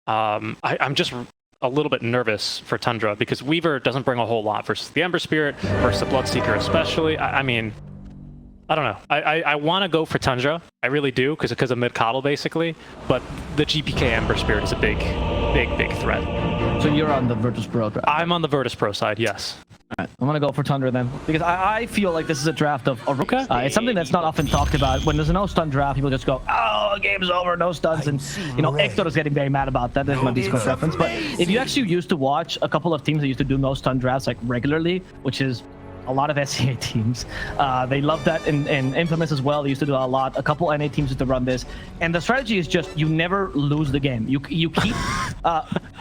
I'm just a little bit nervous for Tundra because Weaver doesn't bring a whole lot versus the Ember Spirit, versus the Bloodseeker especially. I mean, I don't know. I want to go for Tundra. I really do, because of mid kotl basically. But the GPK Ember Spirit is a big threat. So you're on the Virtus Pro draft? I'm on the Virtus Pro side, yes. All right, I'm gonna go for Tundra then, because I feel like this is a draft of okay. It's something that's not often talked about. When there's a no stun draft, people just go, "Oh, game's over, no stuns," and you know, Ektor is getting very mad about that. There's my Discord reference. But if you actually used to watch a couple of teams that used to do no stun drafts like regularly, which is a lot of SCA teams, they love that in Infamous as well. They used to do a lot. A couple NA teams used to run this, and the strategy is just you never lose the game. You keep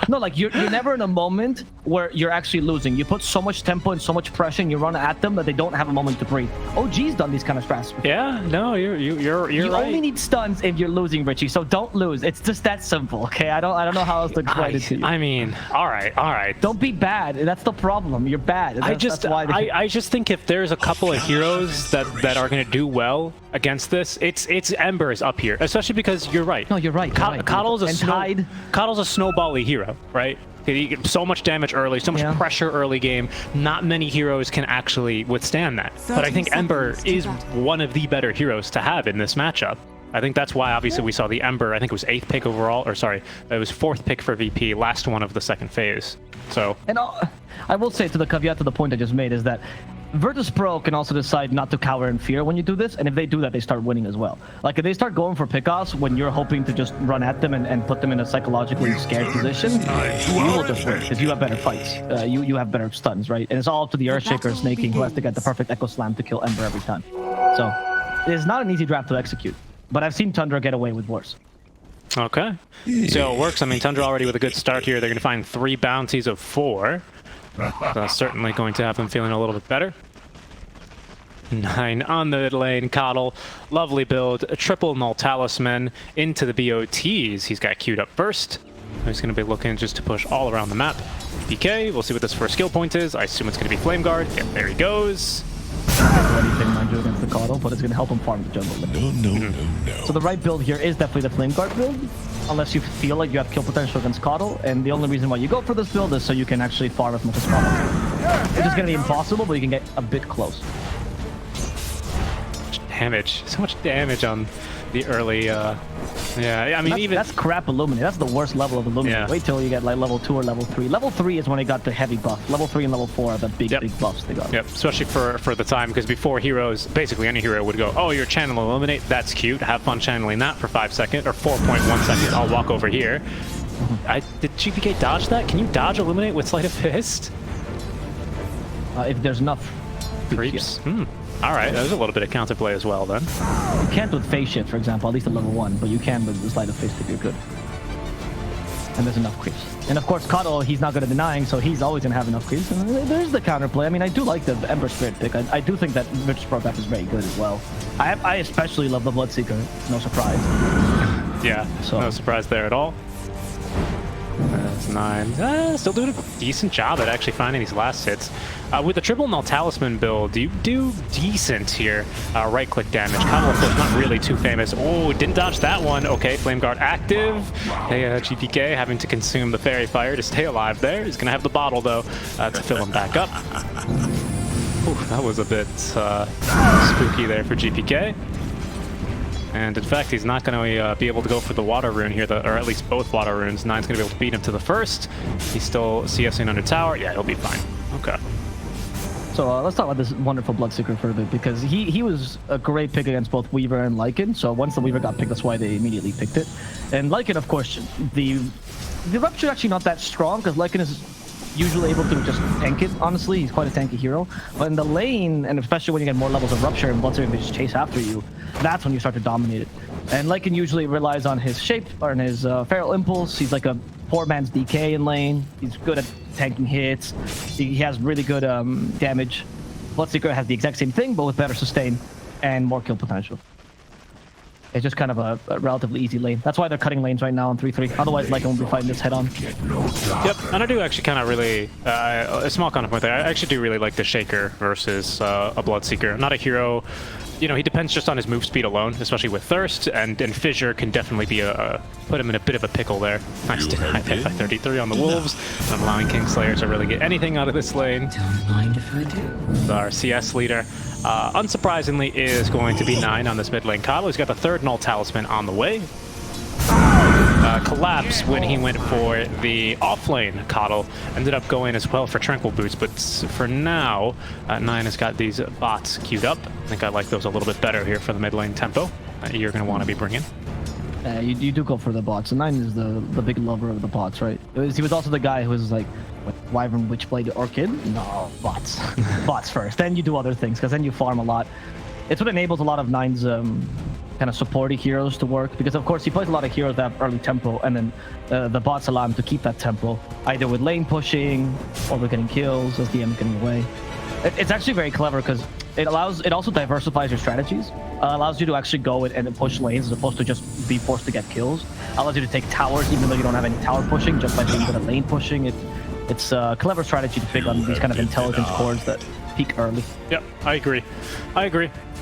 no, like you're never in a moment where you're actually losing. You put so much tempo and so much pressure, and you run at them that they don't have a moment to breathe. OG's done these kind of strats before. Yeah, no, you're right. You only need stuns if you're losing, Richie. So don't lose. It's just that simple. Okay, I don't know how else to explain it to you. I mean, all right. Don't be bad. That's the problem. You're bad. That's why I just think if there's a couple of heroes that are going to do well against this, it's Ember's up here, especially because you're right. No, you're right. Kotl's a snowbally hero, right? You get so much damage early, so much pressure early game. Not many heroes can actually withstand that. But I think Ember is one of the better heroes to have in this matchup. I think that's why, obviously, we saw the Ember. I think it was 8th pick overall, or sorry, it was 4th pick for VP, last one of the second phase. So, and I will say, to the caveat to the point I just made, is that Virtus Pro can also decide not to cower in fear when you do this, and if they do that, they start winning as well. Like, if they start going for pickoffs when you're hoping to just run at them and put them in a psychologically scared position, you will just win, because you have better fights. You have better stuns, right? And it's all up to the Earthshaker Snake King, who has to get the perfect Echo Slam to kill Ember every time. So, it is not an easy draft to execute, but I've seen Tundra get away with worse. Okay. So it works. I mean, Tundra already with a good start here. They're going to find 3 bounties of 4. That's certainly going to have them feeling a little bit better. 9 on the mid lane, kotl. Lovely build. A triple null talisman into the BOTs. He's got queued up first. He's going to be looking just to push all around the map. PK, we'll see what this first skill point is. I assume it's going to be Flame Guard. Yep, there he goes. Anything, mind you, against the kotl, but it's going to help him farm the jungle. No. So the right build here is definitely the Flame Guard build, unless you feel like you have kill potential against kotl, and the only reason why you go for this build is so you can actually farm as much as possible. Which is going to be impossible, but you can get a bit close. Damage. So much damage on the early, yeah, I mean, that's crap Illuminate. That's the worst level of Illuminate. Yeah. Wait till you get like level 2 or level 3. Level 3 is when they got the heavy buff. Level 3 and level 4 are the big buffs they got. Yep, especially for the time, because before heroes, basically any hero would go, oh, you're channeling Illuminate, that's cute, have fun channeling that for 5 seconds, or 4.1 seconds, I'll walk over here. Did GPK dodge that? Can you dodge Illuminate with Sleight of Fist? If there's enough creeps. All right, there's a little bit of counterplay as well, then. You can't with Phase Shift, for example, at least at level 1, but you can with the Sleight of Fist if you're good. And there's enough creeps. And of course, kotl, he's not good at denying, so he's always going to have enough creeps. And there's the counterplay. I mean, I do like the Ember Spirit pick. I do think that Virtus Pro draft is very good as well. I especially love the Bloodseeker, no surprise. Yeah, so no surprise there at all. That's 9. Still doing a decent job at actually finding these last hits. With the triple null talisman build, you do decent here. Right-click damage. kotl, of course, not really too famous. Oh, didn't dodge that one. Okay, Flame Guard active. Hey, GPK having to consume the Fairy Fire to stay alive there. He's going to have the bottle, though, to fill him back up. Ooh, that was a bit spooky there for GPK. And in fact, he's not going to be able to go for the water rune here, or at least both water runes. 9's going to be able to beat him to the first. He's still CSing under tower. Yeah, he'll be fine. Okay. So let's talk about this wonderful Bloodseeker for a bit, because he was a great pick against both Weaver and Lycan. So once the Weaver got picked, that's why they immediately picked it. And Lycan, of course, the Rupture is actually not that strong, because Lycan is usually able to just tank it, honestly. He's quite a tanky hero. But in the lane, and especially when you get more levels of Rupture and Bloodseeker just chase after you, that's when you start to dominate it. And Lycan usually relies on his shape, or on his Feral Impulse. He's like a poor man's DK in lane. He's good at tanking hits. He has really good damage. Bloodseeker has the exact same thing, but with better sustain and more kill potential. It's just kind of a relatively easy lane. That's why they're cutting lanes right now on 3-3. Otherwise, Lycan won't be fighting this head-on. Yep, and I do actually kind of really... a small counterpoint there. I actually do really like the Shaker versus a Bloodseeker. I'm not a hero you know, he depends just on his move speed alone, especially with Thirst, and Fissure can definitely be put him in a bit of a pickle there. Nice deny there by 33 on the Wolves, not allowing Kingslayer to really get anything out of this lane. Don't mind if I do. Our CS leader, unsurprisingly, is going to be 9 on this mid lane. kotl, he's got the 3rd Null Talisman on the way. Collapse when he went for the offlane. kotl ended up going as well for Tranquil Boots, but for now, 9 has got these bots queued up. I think I like those a little bit better here for the mid lane tempo that you're going to want to be bringing. You do go for the bots, and 9 is the big lover of the bots, right? He was also the guy who was like, Wyvern, Witchblade, Orchid? No, bots. Bots first. Then you do other things, because then you farm a lot. It's what enables a lot of 9's kind of supporty heroes to work, because of course he plays a lot of heroes that have early tempo, and then the bots allow him to keep that tempo, either with lane pushing or with getting kills as the DM getting away. It's actually very clever because it also diversifies your strategies, allows you to actually go and push lanes as opposed to just be forced to get kills. Allows you to take towers even though you don't have any tower pushing, just by being good at lane pushing. It's a clever strategy to pick on these kind of intelligence cores that peak early. Yep, I agree.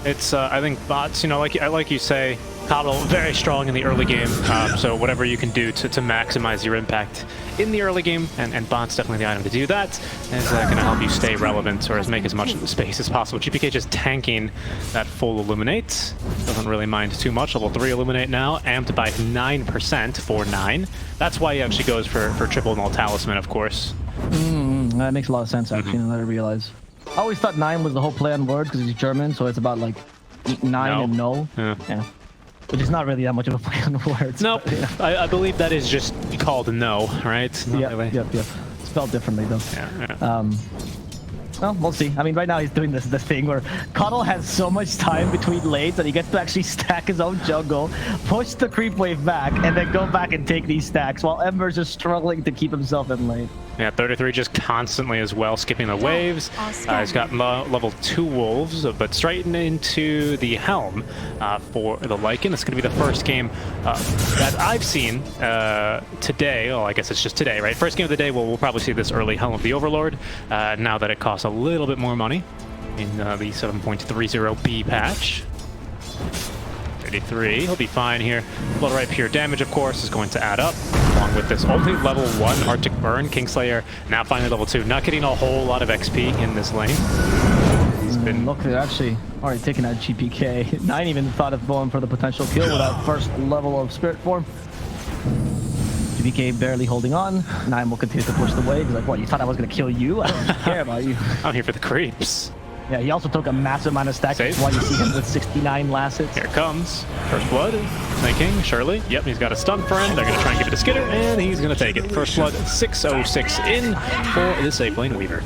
It's I think bots, you know, like you say, kotl very strong in the early game. So whatever you can do to maximize your impact in the early game, and bots definitely the item to do that, is going to help you stay relevant or make as much space as possible. GPK just tanking that full illuminate. Doesn't really mind too much. Level 3 illuminate now, amped by 9% for 9. That's why he actually goes for triple null talisman, of course. That makes a lot of sense actually, now that I realize. I always thought 9 was the whole play on words because he's German, so it's about like 9 and no. Yeah. Which is not really that much of a play on words. Nope. Yeah. I believe that is just called no, right? Not really. Yep. Spelled differently though. Yeah. Well, we'll see. I mean, right now he's doing this thing where kotl has so much time between lanes that he gets to actually stack his own jungle, push the creep wave back, and then go back and take these stacks, while Ember's just struggling to keep himself in lane. Yeah, 33 just constantly as well, skipping the waves. He's got level 2 wolves, but straight into the helm for the Lycan. It's going to be the first game that I've seen today. Well, I guess it's just today, right? First game of the day, we'll probably see this early Helm of the Overlord, now that it costs a little bit more money in the 7.30B patch. 33, he'll be fine here. Blood Right Pure damage, of course, is going to add up, along with this only level 1 Arctic Burn. Kingslayer now finally level 2, not getting a whole lot of XP in this lane. He's been... Look, they're actually already taking out GPK. 9 even thought of going for the potential kill with that first level of Spirit Form. GPK barely holding on. 9 will continue to push the wave. He's like, what, you thought I was going to kill you? I don't care about you. I'm here for the creeps. Yeah, he also took a massive amount of stacks. That's why you see him with 69 last hits. Here it comes. First blood. Thinking, surely. Yep, he's got a stun for him. They're going to try and give it to Skitter, and he's going to take it. First blood, 606 in for the safe lane Weaver.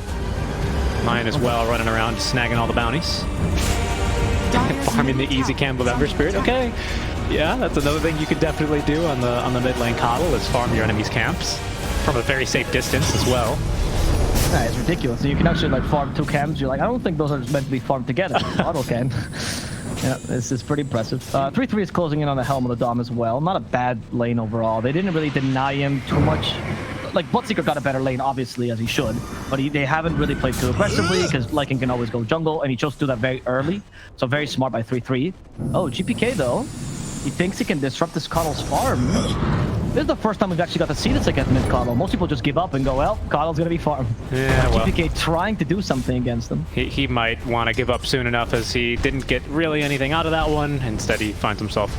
9 as well, running around, snagging all the bounties. Farming the easy camp with Ember Spirit. Okay. Yeah, that's another thing you could definitely do on the mid lane kotl, is farm your enemies' camps from a very safe distance as well. Yeah, it's ridiculous. So you can actually like farm 2 camps. You're like, I don't think those are meant to be farmed together. Auto can. Yeah, this is pretty impressive. 3-3 is closing in on the Helm of the Dom as well. Not a bad lane overall. They didn't really deny him too much. Like, Bloodseeker got a better lane, obviously, as he should. But they haven't really played too aggressively, because Lycan can always go jungle, and he chose to do that very early. So very smart by 3-3. Oh, GPK, though. He thinks he can disrupt this kotl's farm. This is the first time we've actually got to see this against mid kotl. Most people just give up and go, well, kotl's going to be farmed. Yeah, well, GPK trying to do something against them. He might want to give up soon enough, as he didn't get really anything out of that one. Instead, he finds himself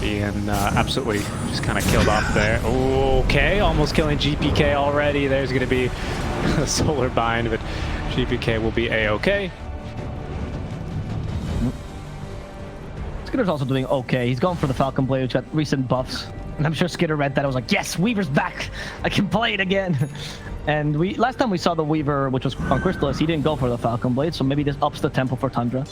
being absolutely just kind of killed off there. Okay, almost killing GPK already. There's going to be a solar bind, but GPK will be A-okay. Skitter's also doing okay. He's going for the Falcon Blade, which got recent buffs. And I'm sure Skitter read that. I was like, yes, Weaver's back. I can play it again. And last time we saw the Weaver, which was on Crystallis, he didn't go for the Falcon Blade, so maybe this ups the tempo for Tundra.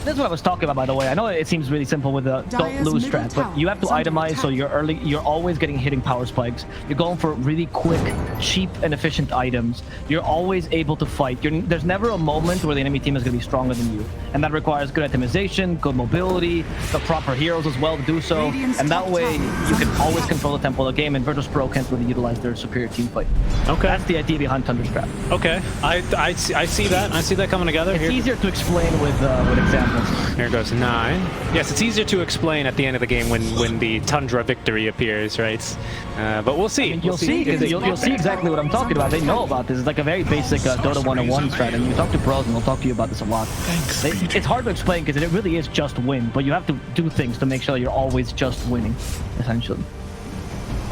This is what I was talking about, by the way. I know it seems really simple with the don't lose strat, but you have to itemize so you're always hitting power spikes. You're going for really quick, cheap, and efficient items. You're always able to fight. There's never a moment where the enemy team is going to be stronger than you. And that requires good itemization, good mobility, the proper heroes as well to do so. And that way, you can always control the tempo of the game, and Virtus Pro can't really utilize their superior team fight. Okay. That's the idea behind Tundra's strat. Okay. I see that. I see that coming together. It's easier to explain with examples. Here goes 9. Yes, it's easier to explain at the end of the game when the Tundra victory appears, right? But we'll see. I mean, you'll see exactly what I'm talking about. They know about this. It's like a very basic Dota 101 strategy. You talk to pros and they'll talk to you about this a lot. It's hard to explain because it really is just win, but you have to do things to make sure you're always just winning, essentially.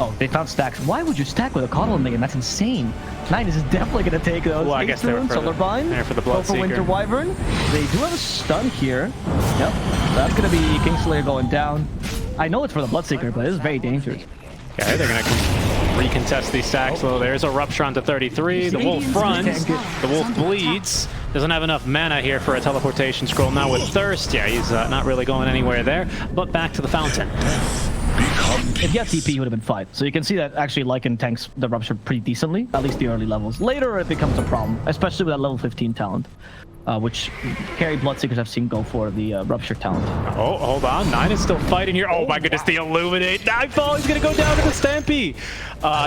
Oh, they found stacks. Why would you stack with a kotl in the game? That's insane. 9 is definitely going to take those. Well, I guess they're for the Bloodseeker. Winter Wyvern. They do have a stun here. Yep. That's going to be Kingslayer going down. I know it's for the Bloodseeker, but it is very dangerous. Okay, they're going to recontest these stacks. Though there's a Rupture onto 33. The Wolf runs. The Wolf bleeds. Doesn't have enough mana here for a teleportation scroll. Now with Thirst, yeah, he's not really going anywhere there. But back to the fountain. If he had TP, he would have been fine. So you can see that actually Lycan tanks the Rupture pretty decently, at least the early levels. Later, it becomes a problem, especially with that level 15 talent, which carry Bloodseekers I've seen go for the Rupture talent. Oh, hold on. 9 is still fighting here. Oh my goodness, the Illuminate. Nightfall, he's going to go down to the Stampy.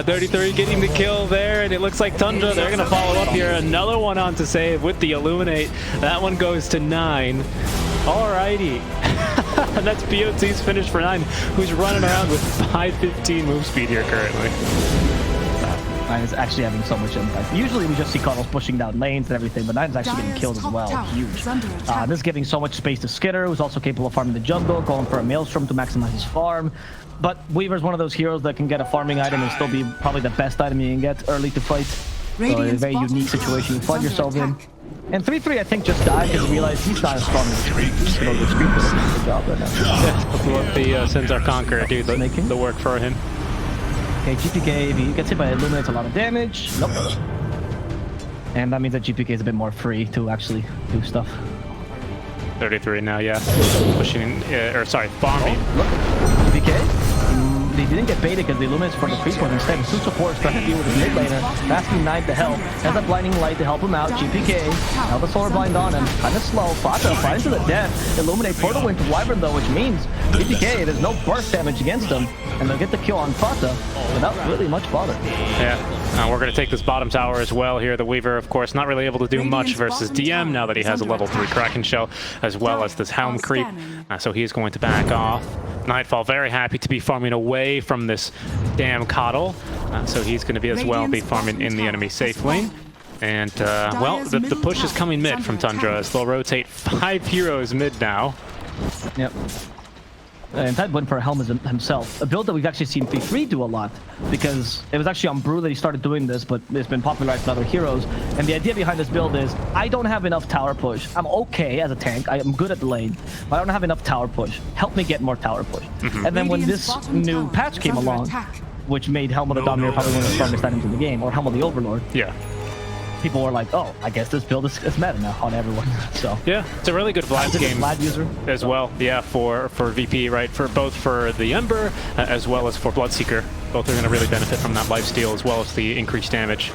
33 getting the kill there, and it looks like Tundra, they're going to follow up here. Another one on to save with the Illuminate. That one goes to 9. Alrighty. And that's BOT's finish for 9, who's running around with 515 move speed here currently. 9 is actually having so much impact. Usually we just see kotls pushing down lanes and everything, but 9 is actually getting killed as well. Huge. This is giving so much space to Skitter, who's also capable of farming the jungle, going for a Maelstrom to maximize his farm. But Weaver's one of those heroes that can get a farming item and still be probably the best item you can get early to fight. So a very unique situation you find yourself in. And 3-3, I think, just died because he realized he's not as strong as the Scream. So the Scream does a good job right now. Yeah, the Sins Are Conqueror do the work for him. Okay, GPK, if he gets hit by Illuminate's a lot of damage. Nope. And that means that GPK is a bit more free to actually do stuff. 33 now, yeah. Pushing, farming. Oh, look, GPK. They didn't get baited because the Illuminate's for the creep point. Instead, Su support's trying to deal with his mid laner, asking 9 to help. Has a blinding light to help him out. GPK, now the solar blind on him. Kind of slow. Fata finds to the death. Illuminate for the Winter Wyvern though, which means GPK, there's no burst damage against him. And they'll get the kill on Fata without really much bother. Yeah, we're going to take this bottom tower as well here. The Weaver, of course, not really able to do much versus DM now that he has a level 3 Kraken Shell, as well as this Helm creep. So he is going to back off. Nightfall very happy to be farming away from this damn kotl. So he's going to be as well be farming in the enemy safe lane. And, well, the push is coming mid from Tundra as they'll rotate 5 heroes mid now. Yep. And that went for Helm himself. A build that we've actually seen 3-3 do a lot, because it was actually on Brew that he started doing this, but it's been popularized by other heroes. And the idea behind this build is, I don't have enough tower push. I'm okay as a tank. I am good at the lane, but I don't have enough tower push. Help me get more tower push. And then when this new patch came along, which made Helm of the Dominator probably one of the strongest items in the game, or Helm of the Overlord. Yeah. People were like, oh, I guess this build is meta now on everyone. So yeah, it's a really good Vlad's game Vlad user as well. Yeah, for VP, right? For both for the Ember as well as for Bloodseeker. Both are going to really benefit from that lifesteal as well as the increased damage.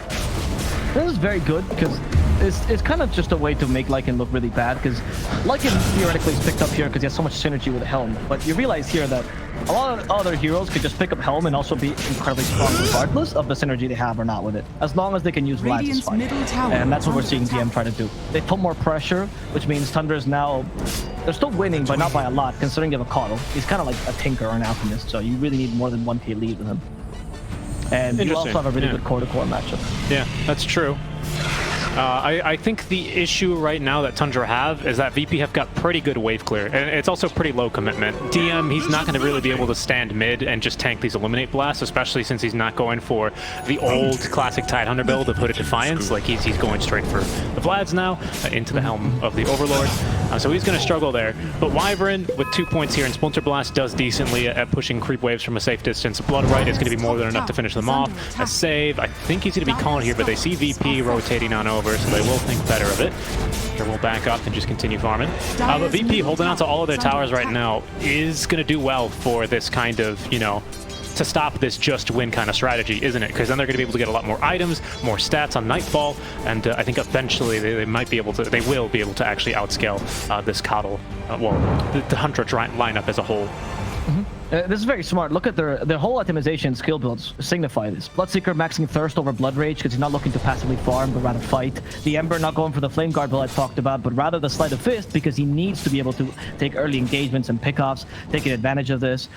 This is very good because it's kind of just a way to make Lycan look really bad, because Lycan theoretically is picked up here because he has so much synergy with Helm. But you realize here that a lot of other heroes could just pick up Helm and also be incredibly strong regardless of the synergy they have or not with it, as long as they can use Vlad's as fine. And that's what we're seeing DM try to do. They put more pressure, which means Tundra is now... They're still winning, but not by a lot, considering they have a kotl. He's kind of like a tinker or an alchemist, so you really need more than 1k lead with him. And you also have a really good core-to-core matchup. Yeah, that's true. I think the issue right now that Tundra have is that VP have got pretty good wave clear, and it's also pretty low commitment. DM, he's not going to really be able to stand mid and just tank these Illuminate blasts, especially since he's not going for the old classic Tidehunter build of Hooded Defiance. Like, he's going straight for the Vlads now, into the Helm of the Overlord. So he's going to struggle there. But Wyvern, with 2 points here in Splinter Blast, does decently at pushing creep waves from a safe distance. Blood Right is going to be more than enough to finish them off. A save, I think he's going to be calling here, but they see VP rotating on over, so they will think better of it. Or we'll back up and just continue farming. But VP holding on to all of their towers right now is going to do well for this kind of, you know, to stop this just win kind of strategy, isn't it? Because then they're going to be able to get a lot more items, more stats on Nightfall, and I think eventually they might be able to, they will be able to actually outscale this kotl, well, the Tundra lineup as a whole. This is very smart. Look at their whole itemization skill builds signify this. Bloodseeker maxing Thirst over Blood Rage because he's not looking to passively farm, but rather fight. The Ember not going for the Flame Guard build I talked about, but rather the Sleight of Fist because he needs to be able to take early engagements and pickoffs, taking advantage of this.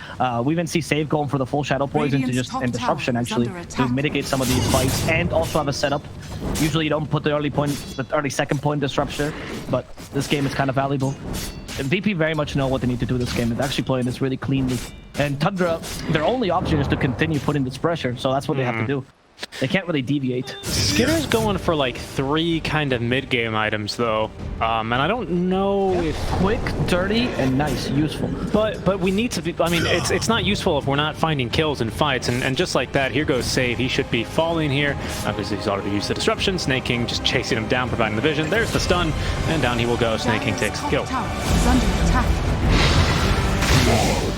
We even see Save going for the full Shadow Poison and Disruption actually to mitigate some of these fights and also have a setup. Usually you don't put the early second point Disruption, but this game is kind of valuable. VP very much know what they need to do this game. They're actually playing this really cleanly. And Tundra, their only option is to continue putting this pressure, so that's what they have to do. They can't really deviate. Skitter's going for like 3 kind of mid-game items though, and I don't know if quick, dirty, and nice, useful. But we need to be. I mean, it's not useful if we're not finding kills in fights, and just like that, here goes Save. He should be falling here because he's already used the disruption. Snake King just chasing him down, providing the vision. There's the stun, and down he will go. Snake King takes the kill.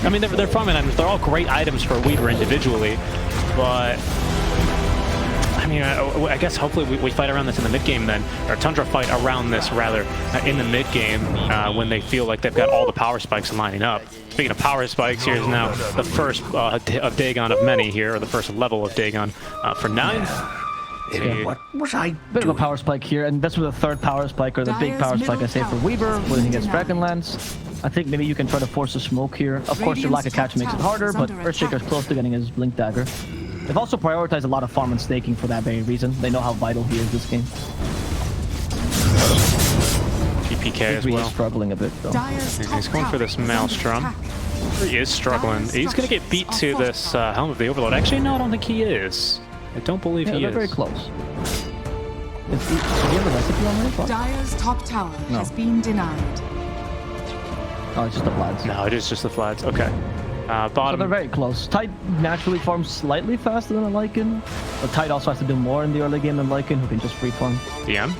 I mean, they're farming items. They're all great items for Weaver individually, but I mean, I guess hopefully we fight around this in the mid game then, or Tundra fight around this rather in the mid game when they feel like they've got all the power spikes lining up. Speaking of power spikes, here's now the first of Dagon of many here, or the first level of Dagon for 9. Yeah. What was I Bit of a power spike here, and this was the third power spike, or the big power spike I say for Weaver when he gets Dragonlance. I think maybe you can try to force a smoke here. Of course, your lack of catch makes it harder, but Earthshaker's close to getting his Blink Dagger. They've also prioritized a lot of farm and staking for that very reason. They know how vital he is this game. GPK as well. He's struggling a bit though. He's going for this Maelstrom. He is struggling. He's going to get beat to this Helm of the Overlord. Actually, no, I don't think he is. I don't believe he they're is. very close. Does he have a recipe already? Dire's top tower has been denied. Oh, it's just the Vlads. No, it is just the Vlads. Okay. Bottom. So they're very close. Tide naturally farms slightly faster than a Lycan, but Tide also has to do more in the early game than Lycan, who can just free farm. DM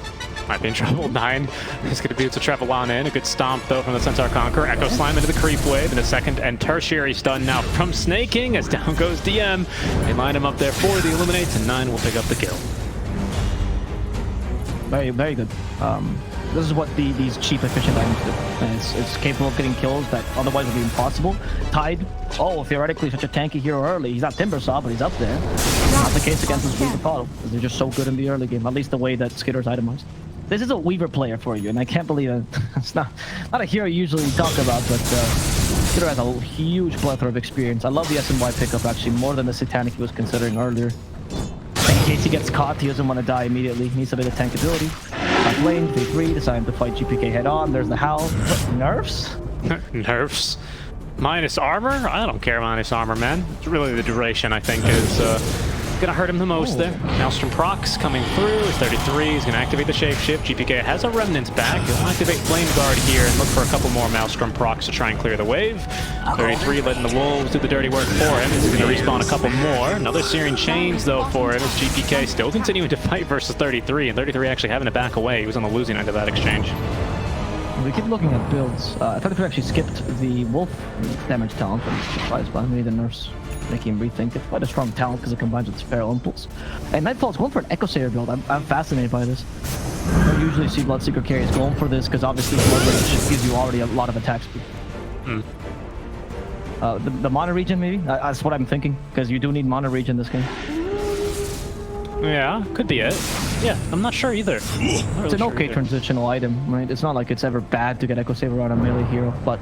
might be in trouble. 9 is going to be able to travel on in. A good stomp, though, from the Centaur Conqueror. Echo Slime into the creep wave in a second, and tertiary stun now from Snake King as down goes DM. They line him up there for the Illuminates, and 9 will pick up the kill. Very, very good. This is what these cheap, efficient items do. And it's capable of getting kills that otherwise would be impossible. Tide, theoretically such a tanky hero early. He's not Timbersaw, but he's up there. Not the case against this Weaver Kotl, because they're just so good in the early game, at least the way that Skitter's itemized. This is a Weaver player for you, and I can't believe it. It's not a hero you usually talk about, but Skitter has a huge plethora of experience. I love the SNY pickup, actually, more than the Satanic he was considering earlier. In case he gets caught, he doesn't want to die immediately. He needs a bit of tankability. Top lane, 3-3, deciding to fight GPK head on. There's the Howl. Nerfs? Nerfs? Minus armor? I don't care minus armor, man. It's really the duration, I think, is gonna hurt him the most there. Maelstrom procs coming through. It's 33. He's gonna activate the shapeshift. GPK has a remnant back. He'll activate Flame Guard here and look for a couple more Maelstrom procs to try and clear the wave. 33 letting the Wolves do the dirty work for him. He's gonna respawn a couple more. Another Searing Chains though for him as GPK still continuing to fight versus 33, and 33 actually having to back away. He was on the losing end of that exchange. We keep looking at builds. 33 actually skipped the Wolf damage talent, but I'm surprised by maybe the nerfs making him rethink it. Quite a strong talent because it combines with Feral Impulse. And Nightfall's going for an Echo Sayer build. I'm fascinated by this. I don't usually see Bloodseeker carries going for this because obviously Blood Rage gives you already a lot of attack speed. The Mono Regen maybe? That's what I'm thinking, because you do need Mono Regen in this game. Yeah, could be it. Yeah, I'm not sure either. It's an okay transitional item, right? It's not like it's ever bad to get Echo Saver on a melee hero, but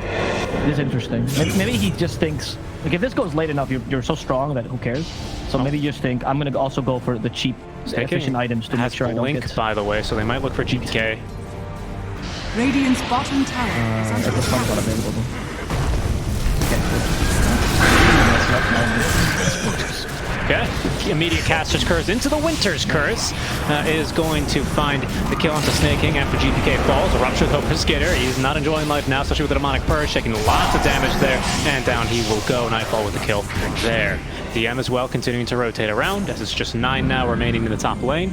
it is interesting. Maybe he just thinks, like, if this goes late enough, you're so strong that who cares? So maybe you just think, I'm going to also go for the cheap, efficient items to make sure I don't Blink, get... by the way, so they might look for GPK. Radiant's bottom tower is under Echo Slam's not available. Okay, immediate Caster's Curse into the Winter's Curse is going to find the kill onto Snake King after GPK falls. A rupture though for Skitter. He's not enjoying life now, especially with the Demonic Purge, taking lots of damage there, and down he will go. Nightfall with the kill there. DM as well continuing to rotate around, as it's just 9 now remaining in the top lane.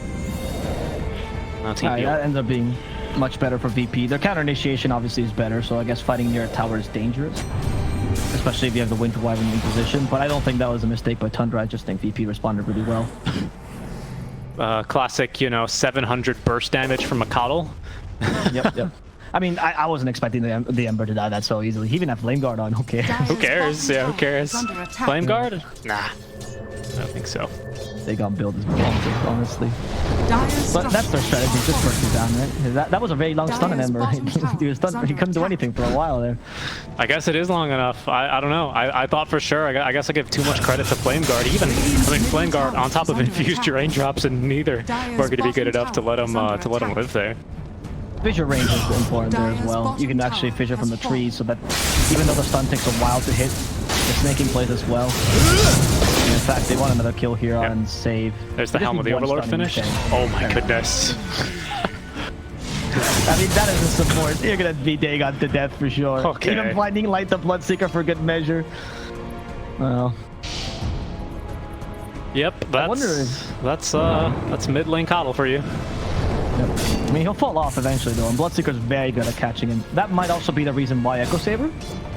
That ends up being much better for VP. Their counter initiation obviously is better, so I guess fighting near a tower is dangerous. Especially if you have the Winter Wyvern in position, but I don't think that was a mistake by Tundra. I just think VP responded really well. Classic, 700 burst damage from a kotl. Yep. I mean, I wasn't expecting the Ember to die that so easily. He even had Flame Guard on. Who cares? Who cares? Yeah, who cares? Flame Guard? Nah. I don't think so. They got build as well, honestly. But that's their strategy, just first it down, right? That was a very long stun on Ember. He was stunned, he couldn't do anything for a while there. I guess it is long enough. I don't know. I thought for sure. I guess I give too much credit to Flame Guard. Even, I mean, Flame Guard on top of infused raindrops, and neither are going to be good enough to let him live there. Fissure range is important there as well. You can actually fissure from the trees, so that even though the stun takes a while to hit, the snaking plays as well. And in fact, they want another kill here on save. There's the Helm of the Overlord finish. Oh my goodness. I mean, that is a support. You're gonna be Dagon to death for sure. Okay. Even Blinding Light the Bloodseeker for good measure. Well. Yep, that's mid lane kotl for you. Yep. I mean, he'll fall off eventually though, and Bloodseeker's very good at catching him. That might also be the reason why Echo Saber,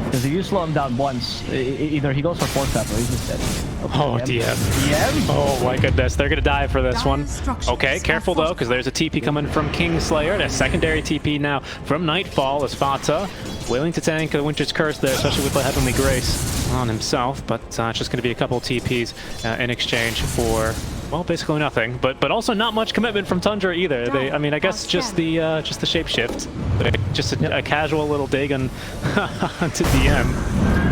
because if you slow him down once, either he goes for force tap or he's just dead. Okay, Oh, DM. Oh my goodness, they're gonna die for this one. Okay, careful though, because there's a TP coming from Kingslayer, and a secondary TP now from Nightfall as Fata willing to tank the Winter's Curse there, especially with the Heavenly Grace on himself, but it's just gonna be a couple TPs in exchange for, well, basically nothing, but also not much commitment from Tundra either. I mean, I guess just the shapeshift, just a casual little Dagon to DM.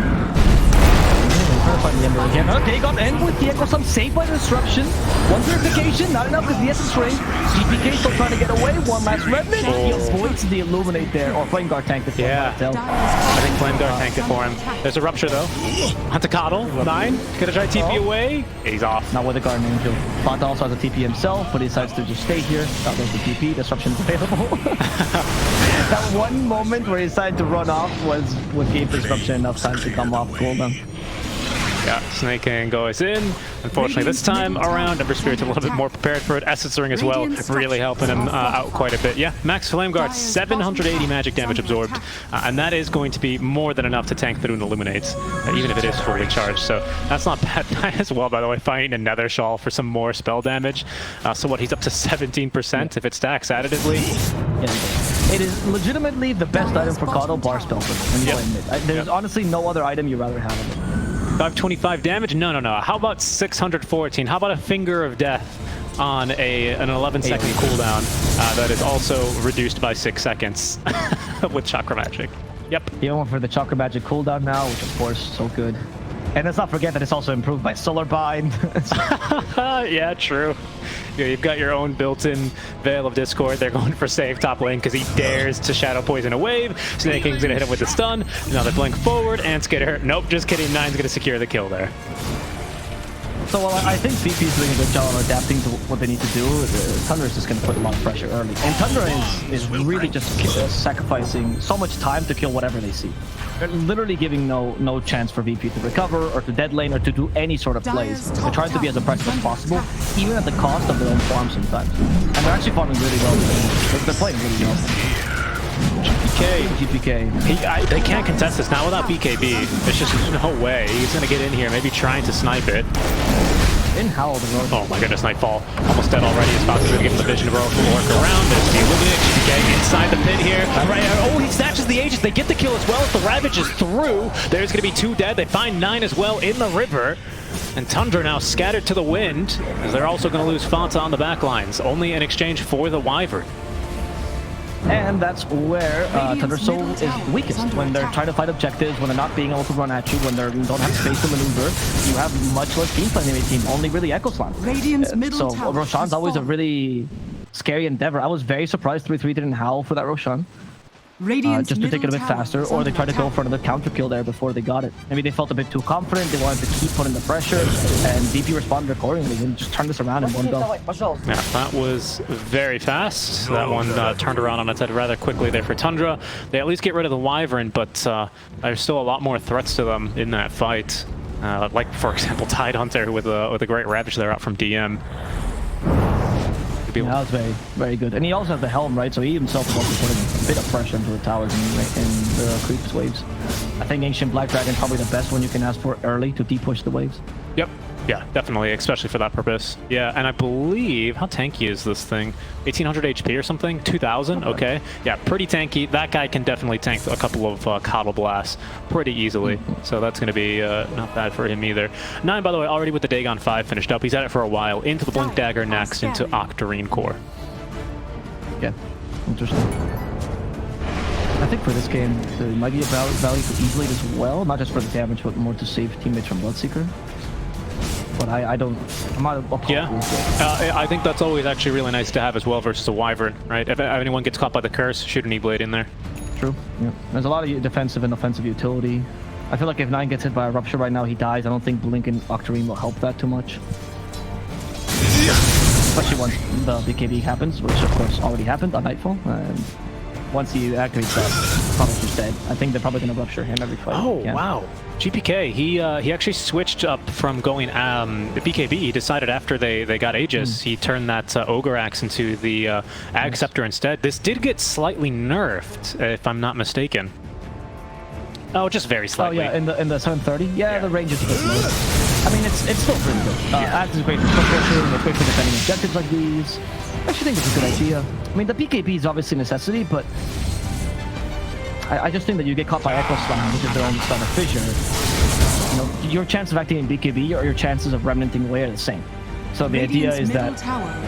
Find the Ember again. Dagon and with the Echo Sun saved by disruption. One purification, not enough because the Essence Ring. TPK still trying to get away. One last remnant. He avoids the Illuminate there, or Flame Guard tanked it for him. I think Flame Guard tanked it for him. There's a Rupture though. Onto kotl. 9. Gonna try TP away. He's off. Not with the Guardian Angel. Fanta also has a TP himself, but he decides to just stay here. That was the TP. Disruption is available. That one moment where he decided to run off was what gave Disruption enough time to come off cooldown. Yeah, snaking goes in. Unfortunately, this time around, Ember Spirit's a little bit more prepared for it. Essence Ring as well, really helping him out quite a bit. Yeah, max Flame Guard, 780 magic damage absorbed, and that is going to be more than enough to tank through and Illuminates, even if it is fully charged. So that's not bad as well, by the way, fighting a Nether Shawl for some more spell damage. So what, he's up to 17% if it stacks additively. Yeah, it is legitimately the best item for kotl bar spell when you play mid. There's honestly no other item you'd rather have in it. 525 damage? No. How about 614? How about a Finger of Death on an 11-second cooldown that is also reduced by 6 seconds with Chakra Magic? Yep. He went for the Chakra Magic cooldown now, which of course so good. And let's not forget that it's also improved by Solar Bind. Yeah, true. Yeah, you've got your own built-in Veil of Discord. They're going for save top lane because he dares to Shadow Poison a wave. Snake King's gonna hit him with the stun. Now they blink forward. Ant's gonna hurt. Nope, just kidding. Nine's gonna secure the kill there. So while I think VP's doing a good job of adapting to what they need to do, Tundra is just going to put a lot of pressure early. And Tundra is really just sacrificing so much time to kill whatever they see. They're literally giving no chance for VP to recover or to dead lane or to do any sort of plays. They're trying to be as aggressive as possible, even at the cost of their own farm sometimes. And they're actually farming really well. They're playing really well. GPK. They can't contest this, not without BKB. There's just no way. He's going to get in here, maybe trying to snipe it. In Howl, the road. Oh my goodness, Nightfall. Almost dead already. His box is going to give him the vision of work around. There's the Illuminate. GPK inside the pit here. Oh, he snatches the Aegis. They get the kill as well as the Ravage is through. There's going to be 2 dead. They find 9 as well in the river. And Tundra now scattered to the wind, as they're also going to lose Fanta on the back lines, only in exchange for the Wyvern. And that's where Tundra Soul is weakest, when they're trying to fight objectives, when they're not being able to run at you, when they don't have space to maneuver. You have much less team playing in your team, only really Echo Slam. So Roshan's always a really scary endeavor. I was very surprised 3-3 didn't howl for that Roshan. Just to take it a bit faster, or they tried to go for another counter kill there before they got it. Maybe they felt a bit too confident, they wanted to keep putting the pressure, and VP responded accordingly and just turned this around in one go. Yeah, that was very fast. That one turned around on its head rather quickly there for Tundra. They at least get rid of the Wyvern, but there's still a lot more threats to them in that fight. Like, for example, Tidehunter with a great Ravage there out from DM. Yeah, that was very, very good. And he also has the Helm, right? So he himself is also putting a bit of pressure into the towers in the creeps waves. I think Ancient Black Dragon is probably the best one you can ask for early to de-push the waves. Yep. Yeah, definitely, especially for that purpose. Yeah, and I believe, how tanky is this thing? 1800 HP or something? 2000? Okay. Yeah, pretty tanky. That guy can definitely tank a couple of kotl blasts pretty easily. So that's going to be not bad for him either. 9, by the way, already with the Dagon 5 finished up. He's at it for a while. Into the Blink Dagger next, into Octarine Core. Yeah, interesting. I think for this game, there might be a value to E-Blade as well, not just for the damage, but more to save teammates from Bloodseeker. But I'm not opposed. Yeah, I think that's always actually really nice to have as well versus a Wyvern, right? If anyone gets caught by the curse, shoot an E-Blade in there. True. Yeah. There's a lot of defensive and offensive utility. I feel like if 9 gets hit by a Rupture right now, he dies. I don't think Blink and Octarine will help that too much. Especially once the BKB happens, which of course already happened on Nightfall. And once he activates that, probably just dead. I think they're probably going to Rupture him every fight. Oh, wow. GPK, he actually switched up from going BKB. He decided after they got Aegis, he turned that Ogre Axe into the Ag Scepter instead. This did get slightly nerfed, if I'm not mistaken. Oh, just very slightly. Oh yeah, in the 730. Yeah, the range is a bit low. I mean, it's still pretty good. Axe is great for split pushing. It's great for defending objectives like these. I actually think it's a good idea. I mean, the BKB is obviously a necessity, but I just think that you get caught by Echo Slam, which is their only starter fissure. You know, your chance of acting in BKB or your chances of remnanting away are the same. So the idea is that